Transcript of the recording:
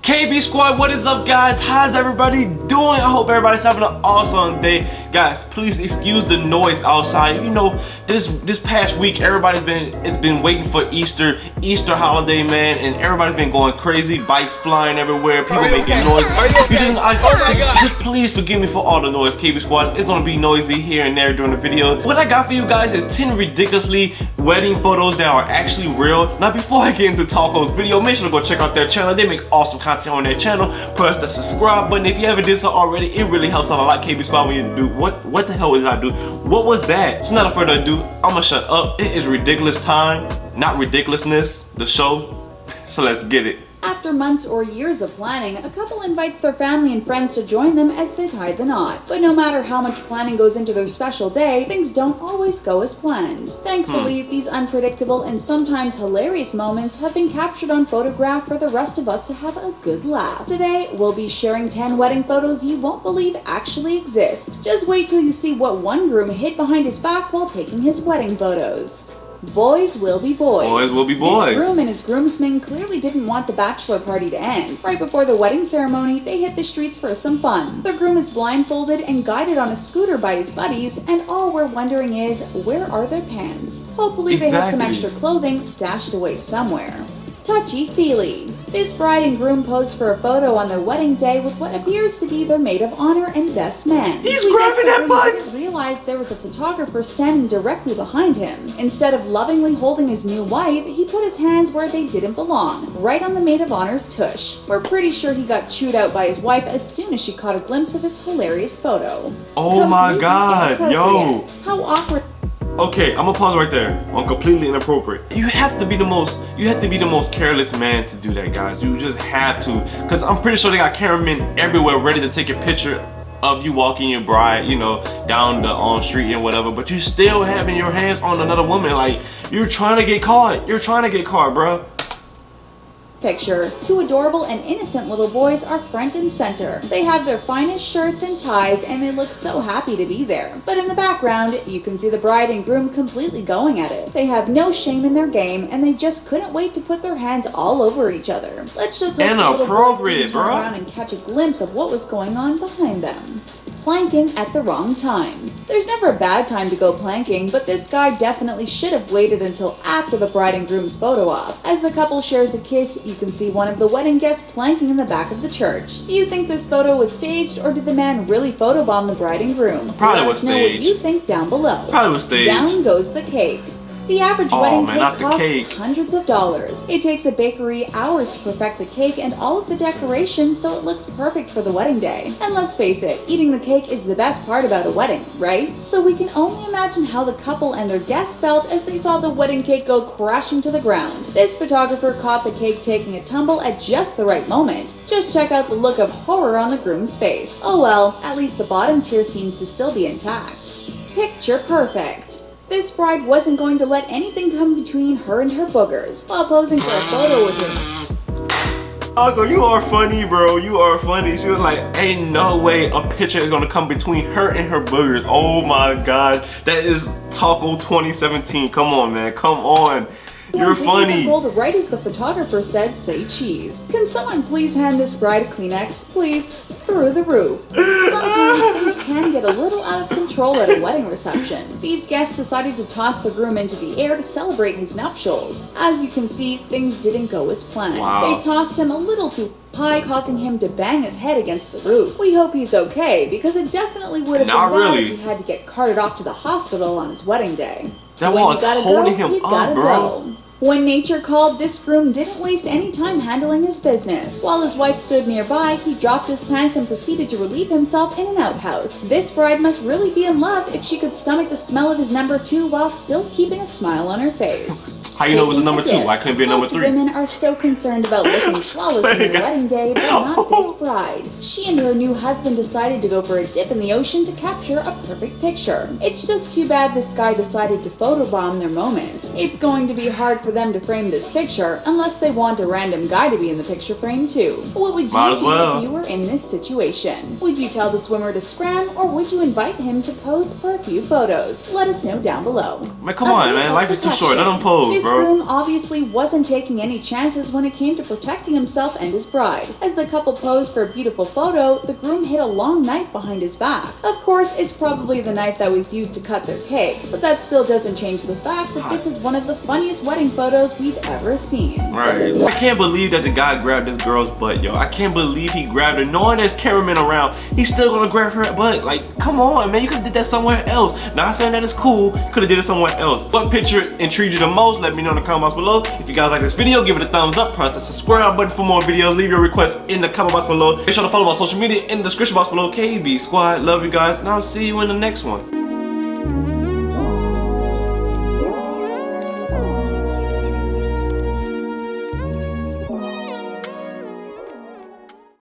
KB Squad, what is up, guys? How's everybody doing? I hope everybody's having an awesome day. Guys, please excuse the noise outside. You know, this past week, everybody's been waiting for Easter holiday, man, and everybody's been going crazy. Bikes flying everywhere, people making noises. Just please forgive me for all the noise, KB Squad. It's gonna be noisy here and there during the video. What I got for you guys is 10 ridiculously wedding photos that are actually real. Now, before I get into Taco's video, make sure to go check out their channel. They make awesome content on their channel. Press the subscribe button if you haven't did so already. It really helps out a lot, KB Squad, when you do. What the hell did I do? What was that? So not further ado, I'ma shut up. It is ridiculous time, not ridiculousness, the show. So let's get it. After months or years of planning, a couple invites their family and friends to join them as they tie the knot. But no matter how much planning goes into their special day, things don't always go as planned. Thankfully, these unpredictable and sometimes hilarious moments have been captured on photograph for the rest of us to have a good laugh. Today, we'll be sharing 10 wedding photos you won't believe actually exist. Just wait till you see what one groom hid behind his back while taking his wedding photos. Boys will be boys. Boys will be boys. His groom and his groomsmen clearly didn't want the bachelor party to end. Right before the wedding ceremony, they hit the streets for some fun. The groom is blindfolded and guided on a scooter by his buddies, and all we're wondering is, where are their pants? Hopefully they had some extra clothing stashed away somewhere. Touchy-feely. This bride and groom posed for a photo on their wedding day with what appears to be their maid of honor and best man. He's grabbing that butt! He didn't realize there was a photographer standing directly behind him. Instead of lovingly holding his new wife, he put his hands where they didn't belong, right on the maid of honor's tush. We're pretty sure he got chewed out by his wife as soon as she caught a glimpse of his hilarious photo. Oh my god, yo! How awkward. Okay, I'm gonna pause right there on completely inappropriate. You have to be the most careless man to do that, guys. You just have to, because I'm pretty sure they got cameramen everywhere ready to take a picture of you walking your bride, you know, down the street and whatever, but you still having your hands on another woman. Like, you're trying to get caught. You're trying to get caught, bro. Picture. Two adorable and innocent little boys are front and center. They have their finest shirts and ties and they look so happy to be there. But in the background, you can see the bride and groom completely going at it. They have no shame in their game and they just couldn't wait to put their hands all over each other. Let's just hope the little boys didn't turn around and catch a glimpse of what was going on behind them. Planking at the wrong time. There's never a bad time to go planking, but this guy definitely should have waited until after the bride and groom's photo op. As the couple shares a kiss, you can see one of the wedding guests planking in the back of the church. Do you think this photo was staged, or did the man really photobomb the bride and groom? Probably was staged. Let us know what you think down below. Probably was staged. Down goes the cake. The average wedding cake costs hundreds of dollars. It takes a bakery hours to perfect the cake and all of the decorations so it looks perfect for the wedding day. And let's face it, eating the cake is the best part about a wedding, right? So we can only imagine how the couple and their guests felt as they saw the wedding cake go crashing to the ground. This photographer caught the cake taking a tumble at just the right moment. Just check out the look of horror on the groom's face. Oh well, at least the bottom tier seems to still be intact. Picture perfect. This bride wasn't going to let anything come between her and her boogers while posing for a photo with her. Taco, you are funny, bro. You are funny. She was like, ain't no way a picture is gonna come between her and her boogers. Oh my god. That is Taco 2017. Come on, man. Come on. You're funny. Right as the photographer said, say cheese. Can someone please hand this bride a Kleenex, please? Through the roof. Sometimes things can get a little out of control at a wedding reception. These guests decided to toss the groom into the air to celebrate his nuptials. As you can see, things didn't go as planned. Wow. They tossed him a little too high, causing him to bang his head against the roof. We hope he's okay, because it definitely would have been bad if he had to get carted off to the hospital on his wedding day. That was holding him up, bro. When nature called, this groom didn't waste any time handling his business. While his wife stood nearby, he dropped his pants and proceeded to relieve himself in an outhouse. This bride must really be in love if she could stomach the smell of his number 2 while still keeping a smile on her face. How you know it was a number 2? Why couldn't it be a number 3? Most women are so concerned about looking flawless on their wedding day, but not this bride. She and her new husband decided to go for a dip in the ocean to capture a perfect picture. It's just too bad this guy decided to photobomb their moment. It's going to be hard for them to frame this picture unless they want a random guy to be in the picture frame too. What would you do if you were in this situation? Would you tell the swimmer to scram, or would you invite him to pose for a few photos? Let us know down below. Man, come on, man. Life is too short. Let him pose, bro. bro. Groom obviously wasn't taking any chances when it came to protecting himself and his bride. As the couple posed for a beautiful photo, the groom hid a long knife behind his back. Of course, it's probably the knife that was used to cut their cake, but that still doesn't change the fact that this is one of the funniest wedding photos we've ever seen. Right. I can't believe that the guy grabbed this girl's butt, yo. I can't believe he grabbed her. Knowing there's cameramen around, he's still gonna grab her butt. Like, come on, man. You could've did that somewhere else. Not saying that it's cool. You could've did it somewhere else. What picture intrigued you the most? Let me know in the comment box below. If you guys like this video, give it a thumbs up. Press the subscribe button for more videos. Leave your requests in the comment box below. Make sure to follow my social media in the description box below. KB Squad. Love you guys, and I'll see you in the next one.